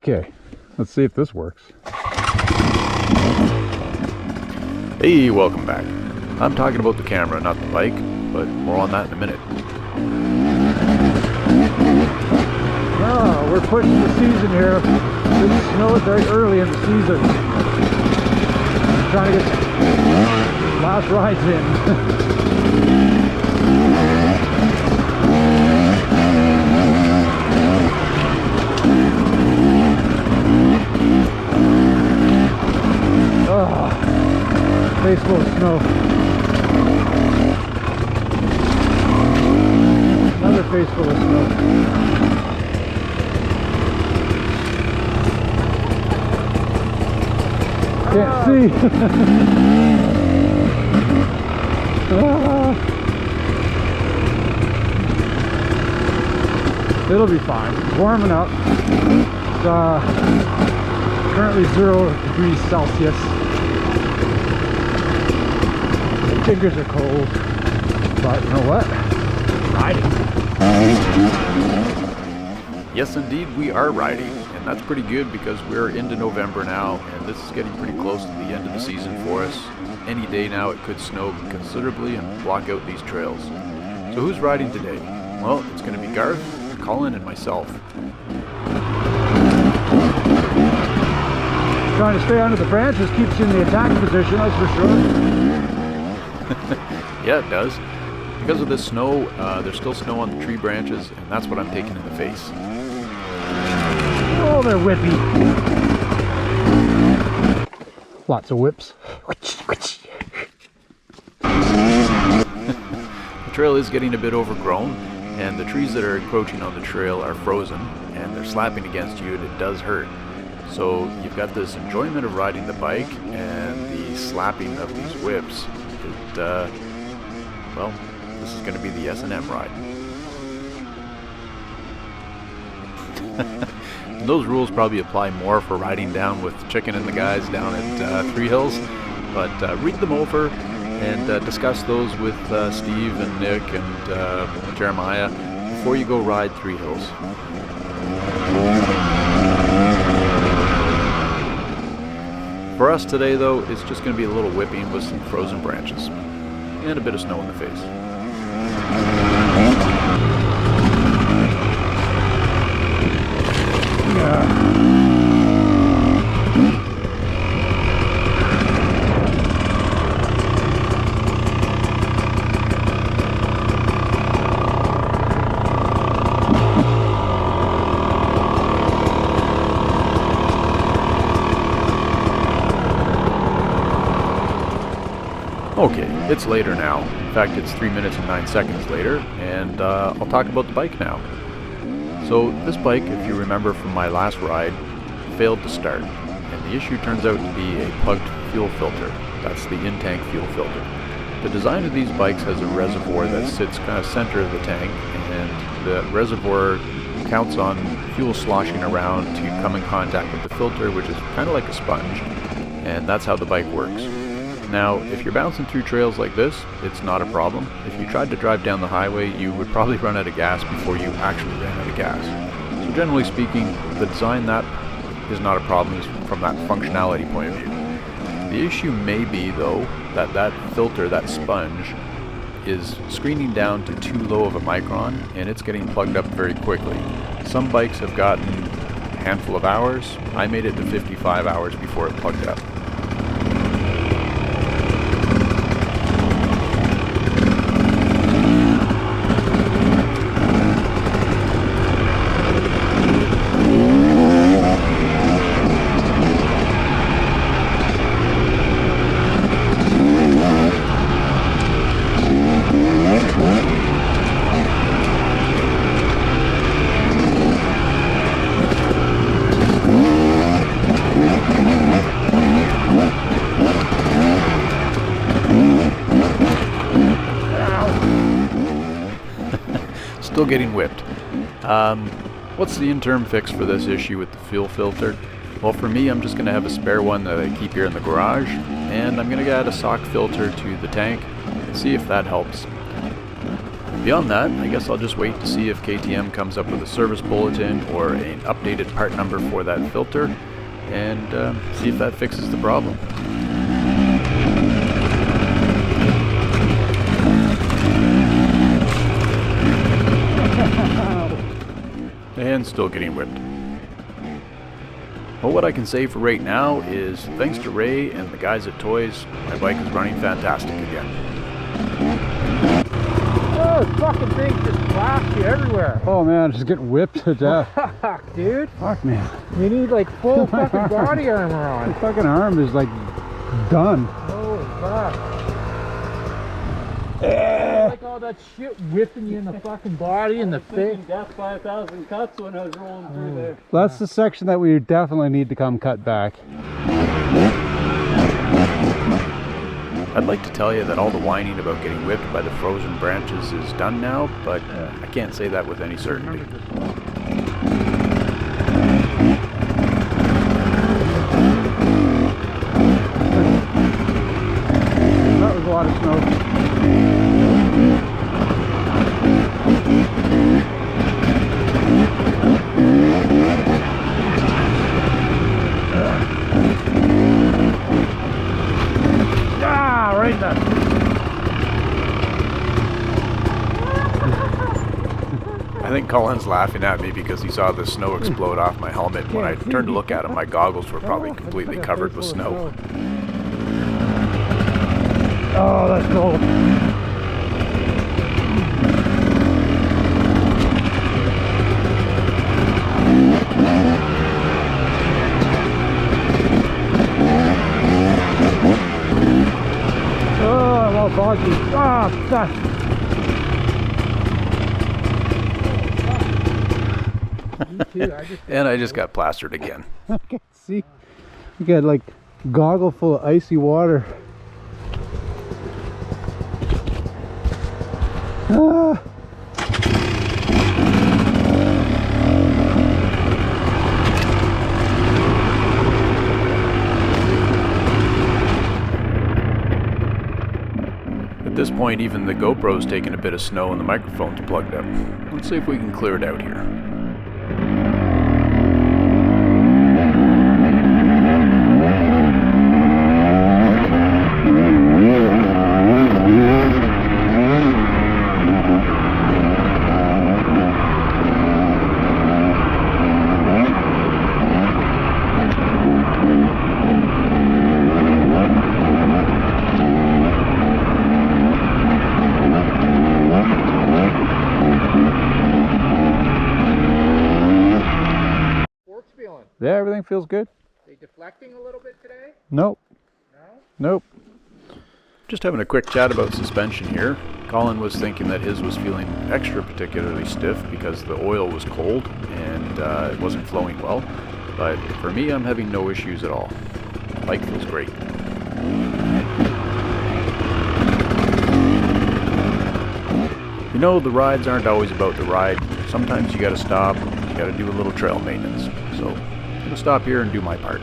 Okay, let's see if this works. Hey, welcome back. I'm talking about the camera, not the bike, but more on that in a minute. Oh, we're pushing the season here. It snowed very early in the season. I'm trying to get last rides in. Face full of snow. Another face full of snow. Can't see. It'll be fine. It's warming up. It's currently 0 degrees Celsius. Fingers are cold, but you know what? Riding. Yes, indeed, we are riding, and that's pretty good because we're into November now, and this is getting pretty close to the end of the season for us. Any day now it could snow considerably and block out these trails. So who's riding today? Well, it's going to be Garth, Colin, and myself. Trying to stay under the branches keeps you in the attack position, that's for sure. Yeah, it does. Because of this snow, there's still snow on the tree branches, and that's what I'm taking in the face. Oh, they're whippy. Lots of whips. The trail is getting a bit overgrown, and the trees that are encroaching on the trail are frozen, and they're slapping against you, and it does hurt. So you've got this enjoyment of riding the bike, and the slapping of these whips. Well, this is going to be the S&M ride. Those rules probably apply more for riding down with Chicken and the guys down at Three Hills, but read them over and discuss those with Steve and Nick and Jeremiah before you go ride Three Hills. For us today, though, it's just going to be a little whipping with some frozen branches and a bit of snow in the face. Okay, it's later now. In fact, it's 3 minutes and 9 seconds later, and I'll talk about the bike now. So this bike, if you remember from my last ride, failed to start, and the issue turns out to be a plugged fuel filter. That's the in-tank fuel filter. The design of these bikes has a reservoir that sits kind of center of the tank, and the reservoir counts on fuel sloshing around to come in contact with the filter, which is kind of like a sponge, and that's how the bike works. Now, if you're bouncing through trails like this, it's not a problem. If you tried to drive down the highway, you would probably run out of gas before you actually ran out of gas. So generally speaking, the design that is not a problem from that functionality point of view. The issue may be, though, that filter, that sponge, is screening down to too low of a micron, and it's getting plugged up very quickly. Some bikes have gotten a handful of hours. I made it to 55 hours before it plugged up. Still getting whipped. What's the interim fix for this issue with the fuel filter? Well, for me, I'm just going to have a spare one that I keep here in the garage, and I'm going to add a sock filter to the tank and see if that helps. Beyond that, I guess I'll just wait to see if KTM comes up with a service bulletin or an updated part number for that filter, and see if that fixes the problem. And still getting whipped. Well, what I can say for right now is, thanks to Ray and the guys at Toys, my bike is running fantastic again. Oh, this fucking thing just blasted you everywhere. Oh man, just getting whipped to death. Fuck, dude. Fuck, man. You need like full fucking body armor on. The fucking arm is like done. Holy fuck. Like all that shit whipping you in the fucking body and the face. Death 5,000 cuts when I was rolling through there. That's the section that we definitely need to come cut back. I'd like to tell you that all the whining about getting whipped by the frozen branches is done now, but I can't say that with any certainty. That was a lot of snow. Right there. I think Colin's laughing at me because he saw the snow explode off my helmet. When I turned to look at him, my goggles were probably completely covered with snow. Oh, that's cold. Oh, I'm all boggy. Ah, fuck. And I just got plastered again. I can see. You got like goggle full of icy water. Ah. At this point, even the GoPro's taking a bit of snow and the microphone's plugged up. Let's see if we can clear it out here. Yeah, everything feels good. They deflecting a little bit today? Nope. No? Nope. Just having a quick chat about suspension here. Colin was thinking that his was feeling extra particularly stiff because the oil was cold and it wasn't flowing well. But for me, I'm having no issues at all. Bike feels great. You know, the rides aren't always about the ride. Sometimes you gotta stop, you gotta do a little trail maintenance. So I'm gonna stop here and do my part.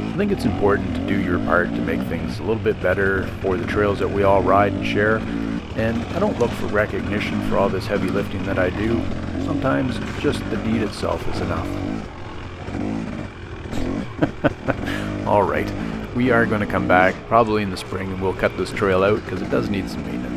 I think it's important to do your part to make things a little bit better for the trails that we all ride and share. And I don't look for recognition for all this heavy lifting that I do. Sometimes just the deed itself is enough. Alright, we are going to come back probably in the spring and we'll cut this trail out because it does need some maintenance.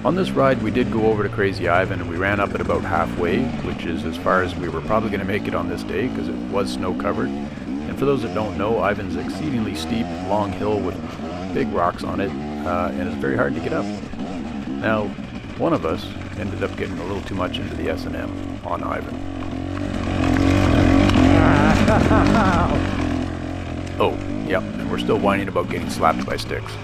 On this ride we did go over to Crazy Ivan and we ran up at about halfway, which is as far as we were probably going to make it on this day because it was snow covered. And And for those that don't know, Ivan's exceedingly steep, long hill with big rocks on it, and it's very hard to get up. Now, one of us ended up getting a little too much into the S&M on Ivan. Oh, yep, and we're still whining about getting slapped by sticks.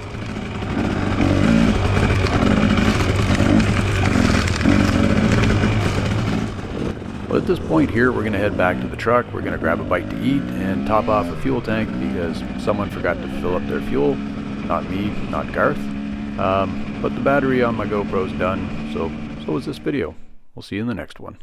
Well, at this point here, we're going to head back to the truck. We're going to grab a bite to eat and top off a fuel tank because someone forgot to fill up their fuel. Not me, not Garth. But the battery on my GoPro's done, so is this video. We'll see you in the next one.